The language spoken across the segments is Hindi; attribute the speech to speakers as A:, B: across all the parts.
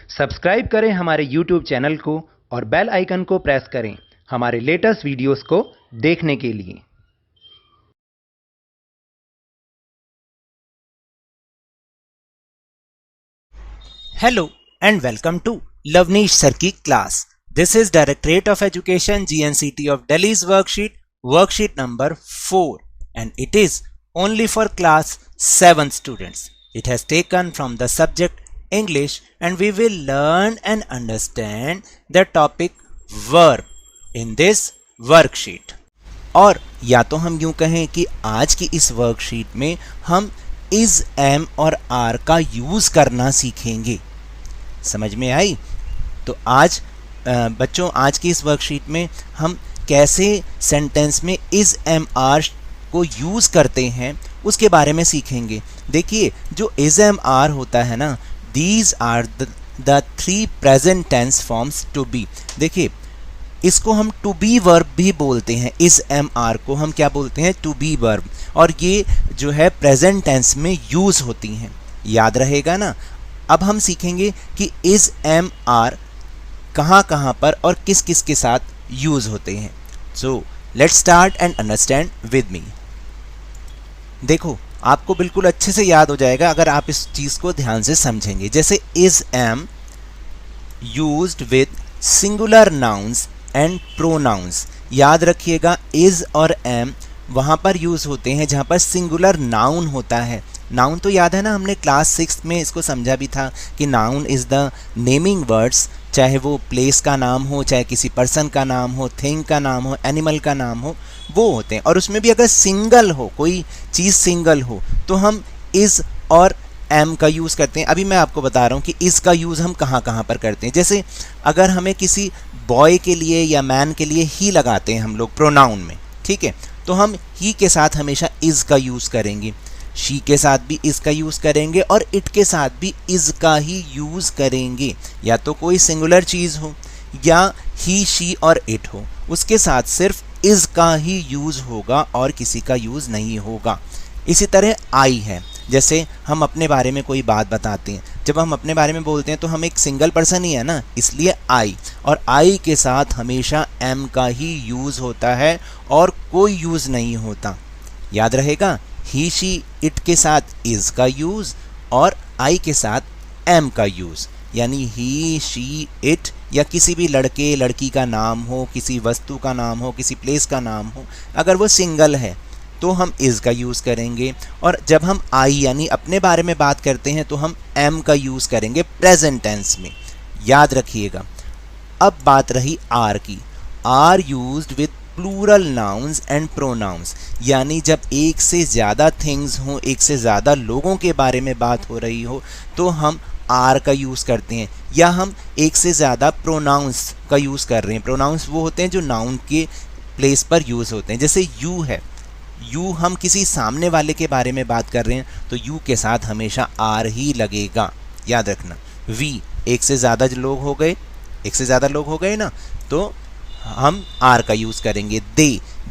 A: सब्सक्राइब करें हमारे YouTube चैनल को और बेल आइकन को प्रेस करें हमारे लेटेस्ट वीडियोस को देखने के लिए।
B: Hello and welcome to Lavneesh Sir की class. This is Directorate of Education GNCT of Delhi's worksheet number 4, and it is only for class 7 students. It has taken from the subject English and we will learn and understand the topic verb in this worksheet. और या तो हम यूं कहें कि आज की इस वर्कशीट में हम इज, एम और आर का यूज करना सीखेंगे। समझ में आई? तो आज बच्चों आज की इस वर्कशीट में हम कैसे सेंटेंस में इज, एम, आर को यूज करते हैं उसके बारे में सीखेंगे। देखिए जो इज, एम, आर होता है ना, these are the 3 present tense forms to be. देखिए इसको हम टू बी वर्ब भी बोलते हैं। इज, एम, आर को हम क्या बोलते हैं? To be verb. और ये जो है प्रेजेंट टेंस में यूज होती हैं, याद रहेगा ना। अब हम सीखेंगे कि इज, एम, आर कहाँ कहाँ पर और किस किस के साथ यूज होते हैं। So let's start and understand with me. देखो आपको बिल्कुल अच्छे से याद हो जाएगा अगर आप इस चीज को ध्यान से समझेंगे। जैसे is, am used with singular nouns and pronouns. याद रखिएगा इज और एम वहाँ पर यूज होते हैं जहाँ पर सिंगुलर नाउन होता है। नाउन तो याद है ना, हमने क्लास 6 में इसको समझा भी था कि noun is the naming words, चाहे वो प्लेस का नाम हो, चाहे किसी पर्सन का नाम हो, थिंग का नाम हो, एनिमल का नाम हो, वो होते हैं। और उसमें भी अगर सिंगल हो, कोई चीज़ सिंगल हो, तो हम इज और एम का यूज़ करते हैं। अभी मैं आपको बता रहा हूँ कि इस का यूज़ हम कहाँ कहाँ पर करते हैं। जैसे अगर हमें किसी बॉय के लिए या मैन के लिए ही लगाते हैं हम लोग प्रोनाउन में, ठीक है, तो हम ही के साथ हमेशा इज का यूज़ करेंगे, शी के साथ भी इज का यूज़ करेंगे और इट के साथ भी इज का ही यूज़ करेंगे। या तो कोई सिंगुलर चीज़ हो या ही, शी और इट हो, उसके साथ सिर्फ इज का ही यूज़ होगा और किसी का यूज़ नहीं होगा। इसी तरह आई है। जैसे हम अपने बारे में कोई बात बताते हैं, जब हम अपने बारे में बोलते हैं तो हम एक सिंगल पर्सन ही है ना, इसलिए आई, और आई के साथ हमेशा एम का ही यूज़ होता है और कोई यूज़ नहीं होता। याद रहेगा, ही, शी, इट के साथ इज का यूज़ और आई के साथ एम का यूज़। यानी ही, शी, इट या किसी भी लड़के लड़की का नाम हो, किसी वस्तु का नाम हो, किसी प्लेस का नाम हो, अगर वो सिंगल है तो हम इज़ का यूज़ करेंगे। और जब हम आई यानी अपने बारे में बात करते हैं तो हम एम का यूज़ करेंगे प्रेजेंट टेंस में, याद रखिएगा। अब बात रही आर की। Are used with plural nouns and pronouns, यानी जब एक से ज़्यादा थिंग्स हों, एक से ज़्यादा लोगों के बारे में बात हो रही हो, तो हम आर का यूज़ करते हैं। या हम एक से ज़्यादा प्रोनाउंस का यूज़ कर रहे हैं। प्रोनाउंस वो होते हैं जो नाउन के प्लेस पर यूज़ होते हैं। जैसे यू है, यू हम किसी सामने वाले के बारे में बात कर रहे हैं तो यू के साथ हमेशा आर ही लगेगा, याद रखना। वी एक से ज़्यादा लोग हो गए, एक से ज़्यादा लोग हो गए ना, तो हम आर का यूज़ करेंगे।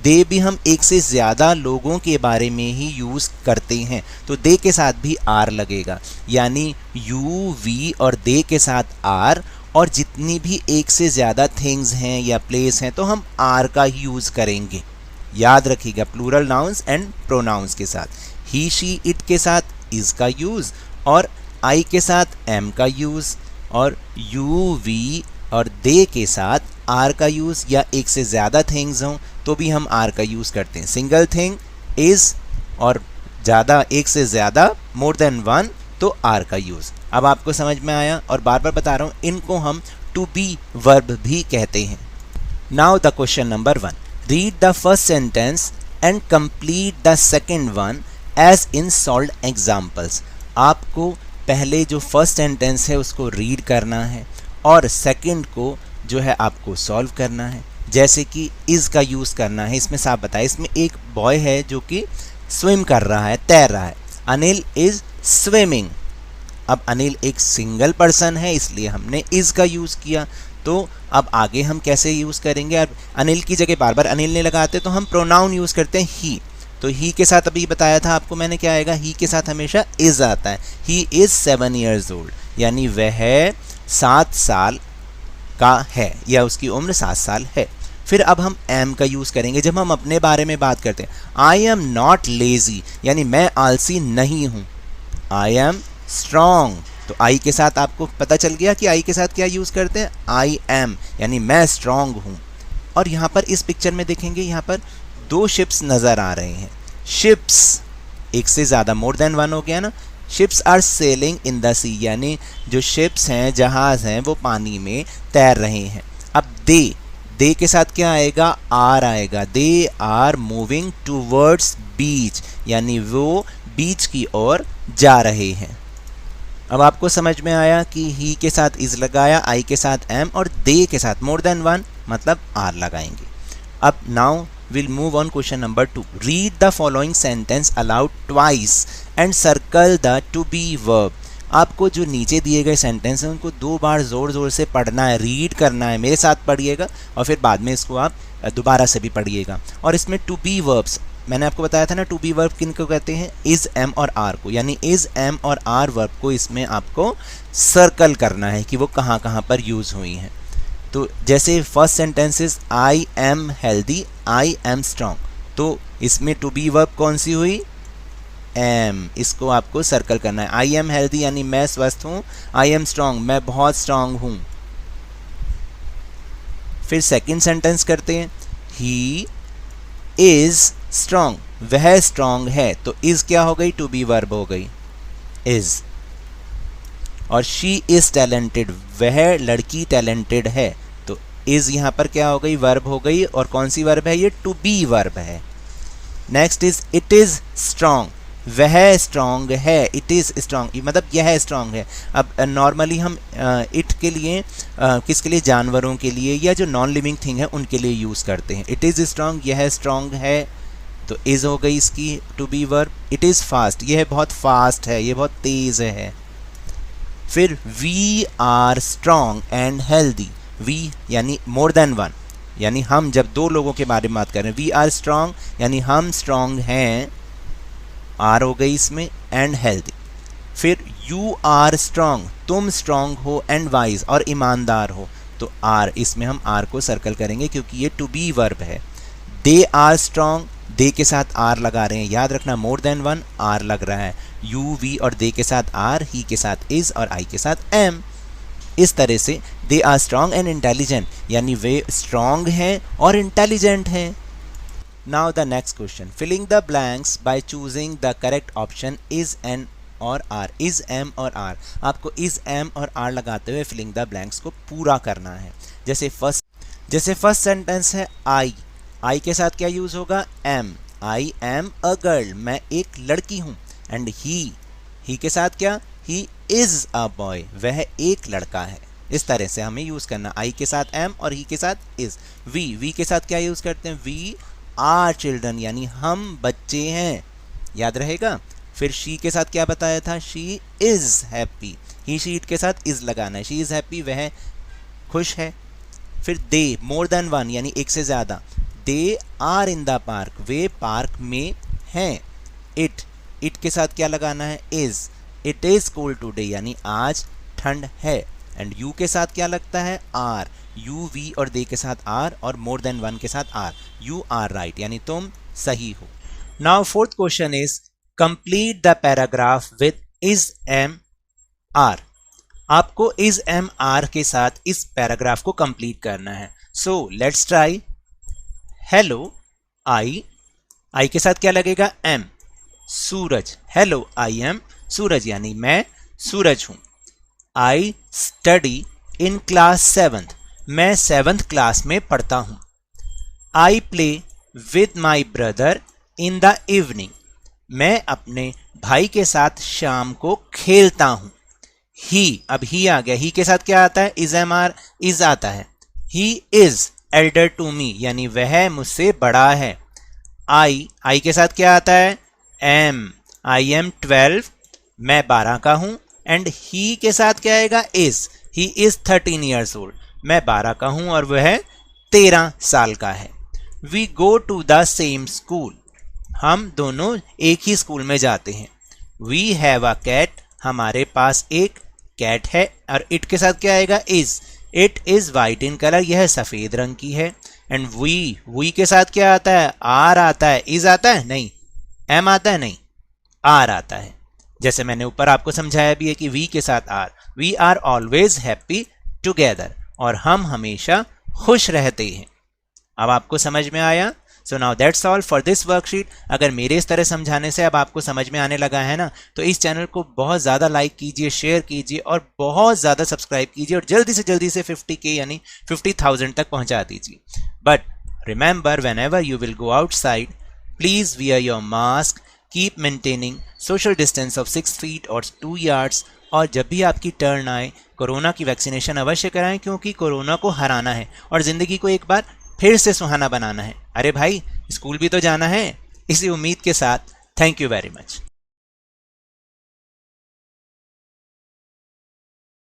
B: दे भी हम एक से ज़्यादा लोगों के बारे में ही यूज़ करते हैं तो दे के साथ भी आर लगेगा। यानी यू, वी और दे के साथ आर, और जितनी भी एक से ज़्यादा थिंग्स हैं या प्लेस हैं तो हम आर का ही यूज़ करेंगे। याद रखिएगा, प्लूरल नाउन्स एंड प्रोनाउंस के साथ ही, शी, इट के साथ इज का यूज़ और आई के साथ एम का यूज़, और यू, वी और दे के साथ आर का यूज़। या एक से ज़्यादा थिंग्स हों तो भी हम आर का यूज़ करते हैं। सिंगल थिंग इज, और ज़्यादा एक से ज़्यादा मोर देन वन तो आर का यूज़। अब आपको समझ में आया, और बार बार बता रहा हूँ इनको हम टू बी वर्ब भी कहते हैं। Now the question number 1, read the first sentence and complete the second one as in solved examples। आपको पहले जो फर्स्ट सेंटेंस है उसको रीड करना है और सेकंड को जो है आपको सॉल्व करना है। जैसे कि इज़ का यूज़ करना है, इसमें साफ बताया। इसमें एक बॉय है जो कि स्विम कर रहा है, तैर रहा है। Anil is swimming. अब अनिल एक सिंगल पर्सन है इसलिए हमने इज़ का यूज़ किया। तो अब आगे हम कैसे यूज़ करेंगे? अब अनिल की जगह बार बार अनिल नहीं लगाते तो हम प्रोनाउन यूज़ करते हैं ही। तो ही के साथ अभी बताया था आपको मैंने, क्या आएगा? ही के साथ हमेशा इज़ आता है। ही इज़ 7 years old, यानी वह 7 साल का है या उसकी उम्र 7 साल है। फिर अब हम एम का यूज़ करेंगे जब हम अपने बारे में बात करते हैं। आई एम नॉट लेजी यानी मैं आलसी नहीं हूँ। आई एम स्ट्रॉन्ग, तो आई के साथ आपको पता चल गया कि आई के साथ क्या यूज़ करते हैं, आई एम यानी मैं स्ट्रॉन्ग हूँ। और यहाँ पर इस पिक्चर में देखेंगे, यहाँ पर 2 शिप्स नज़र आ रहे हैं। शिप्स एक से ज़्यादा, मोर देन वन हो गया ना। Ships are sailing in the sea यानी जो शिप्स हैं, जहाज़ हैं, वो पानी में तैर रहे हैं। अब दे के साथ क्या आएगा, आर आएगा। दे आर मूविंग टूवर्ड्स बीच यानी वो बीच की ओर जा रहे हैं। अब आपको समझ में आया कि ही के साथ इज लगाया, आई के साथ एम और दे के साथ मोर देन वन मतलब आर लगाएंगे। अब now we'll move on question number 2. Read the following sentence aloud twice and circle the to be verb. आपको जो नीचे दिए गए सेंटेंस हैं उनको 2 बार ज़ोर ज़ोर से पढ़ना है, रीड करना है, मेरे साथ पढ़िएगा और फिर बाद में इसको आप दोबारा से भी पढ़िएगा। और इसमें टू बी वर्ब्स मैंने आपको बताया था ना, टू बी वर्ब किन को कहते हैं, इज़, एम और आर को, यानी इज़, एम और आर वर्ब को इसमें आपको सर्कल करना है कि वो कहाँ कहाँ पर यूज़ हुई हैं। तो जैसे first sentences I am healthy, I am strong, तो इसमें टू बी वर्ब कौन सी हुई, एम, इसको आपको सर्कल करना है। आई एम हेल्दी यानी मैं स्वस्थ हूँ, आई एम स्ट्रॉन्ग मैं बहुत स्ट्रॉन्ग हूँ। फिर सेकंड सेंटेंस करते हैं, ही इज स्ट्रॉन्ग, वह स्ट्रॉन्ग है, तो इज क्या हो गई, टू बी वर्ब हो गई इज। और शी इज टैलेंटेड, वह लड़की टैलेंटेड है, तो इज यहाँ पर क्या हो गई, वर्ब हो गई। और कौन सी वर्ब है, ये टू बी वर्ब है। Next is it is strong, वह स्ट्रॉन्ग है, इट इज स्ट्रॉन्ग मतलब यह स्ट्रॉन्ग है। अब नॉर्मली हम इट के लिए किसके लिए, जानवरों के लिए या जो नॉन लिविंग थिंग है उनके लिए यूज़ करते हैं। इट इज़ स्ट्रॉन्ग, यह स्ट्रॉन्ग है, तो इज़ हो गई इसकी to be verb. It is fast, यह बहुत फास्ट है, यह बहुत तेज़ है। फिर we are strong and healthy, we यानी मोर देन वन, यानी हम जब 2 लोगों के बारे में बात कर रहे हैं, वी आर स्ट्रॉन्ग यानी हम स्ट्रॉन्ग हैं, आर हो गई इसमें, एंड हेल्दी। फिर यू आर स्ट्रॉन्ग, तुम स्ट्रॉन्ग हो, एंड वाइज और ईमानदार हो, तो आर, इसमें हम आर को सर्कल करेंगे क्योंकि ये टू बी वर्ब है। दे आर स्ट्रॉन्ग, दे के साथ आर लगा रहे हैं, याद रखना मोर देन वन आर लग रहा है। यू, वी और दे के साथ आर, ही के साथ इज और आई के साथ एम। इस तरह से they are strong and intelligent यानी वे स्ट्रॉन्ग हैं और इंटेलिजेंट हैं। Now the next question, filling the blanks by choosing the correct option is, am और आर, इज, एम और आर। आपको इज, एम और आर लगाते हुए फिलिंग द ब्लैंक्स को पूरा करना है। जैसे फर्स्ट सेंटेंस है आई के साथ क्या यूज होगा, am, I am a girl, मैं एक लड़की हूँ। एंड ही के साथ क्या, ही इज अ बॉय, वह एक लड़का है। इस तरह से हमें यूज करना, आई के साथ एम और ही के साथ इज। वी के साथ क्या यूज करते हैं, वी आर चिल्ड्रन यानी हम बच्चे हैं, याद रहेगा। फिर शी के साथ क्या बताया था, she is happy, he she it के साथ इज लगाना है, शी इज हैप्पी वह खुश है। फिर दे, मोर देन वन यानी एक से ज़्यादा, they are in the park, वे पार्क में हैं। इट के साथ क्या लगाना है, is, it is cold today यानी आज ठंड है। एंड यू के साथ क्या लगता है, आर, यू, वी और दे के साथ आर और मोर देन वन के साथ आर, यू आर राइट यानी तुम सही हो। Now fourth question is complete the paragraph with is, am, are. आपको इज, एम, आर के साथ इस पैराग्राफ को कंप्लीट करना है। So let's try. Hello I के साथ क्या लगेगा, am, Suraj, hello I am Suraj यानी मैं सूरज हूं। I study in class 7th, मैं 7th क्लास में पढ़ता हूं। I play with my brother in the evening, मैं अपने भाई के साथ शाम को खेलता हूं। अब ही आ गया, ही के साथ क्या आता है, इज, एम, आर, इज आता है। He is elder to me यानी वह मुझसे बड़ा है। आई के साथ क्या आता है, एम, आई एम 12, मैं 12 का हूं। एंड ही के साथ क्या आएगा, is, he is 13 years old, मैं 12 का हूं और वह 13 साल का है। We go to the same school, हम दोनों एक ही स्कूल में जाते हैं। वी हैव अ कैट, हमारे पास एक कैट है और इट के साथ क्या आएगा is. It is white in colour, यह सफेद रंग की है। एंड वी के साथ क्या आता है आर आता है, इज आता है नहीं, एम आता है नहीं, आर आता है। जैसे मैंने ऊपर आपको समझाया भी है कि वी के साथ are, we are always happy together, और हम हमेशा खुश रहते हैं। अब आपको समझ में आया? So now that's all for this worksheet. अगर मेरे इस तरह समझाने से अब आपको समझ में आने लगा है ना, तो इस चैनल को बहुत ज़्यादा लाइक कीजिए, शेयर कीजिए और बहुत ज़्यादा सब्सक्राइब कीजिए और जल्दी से 50K यानी 50,000 तक पहुंचा दीजिए। But remember, when ever you will go outside, please wear your mask, keep maintaining social distance of 6 feet और 2 yards, और जब भी आपकी टर्न आए कोरोना की वैक्सीनेशन अवश्य कराएं, क्योंकि कोरोना को हराना है और ज़िंदगी को एक बार फिर से सुहाना बनाना है। अरे भाई, स्कूल भी तो जाना है। इसी उम्मीद के साथ थैंक यू वेरी मच।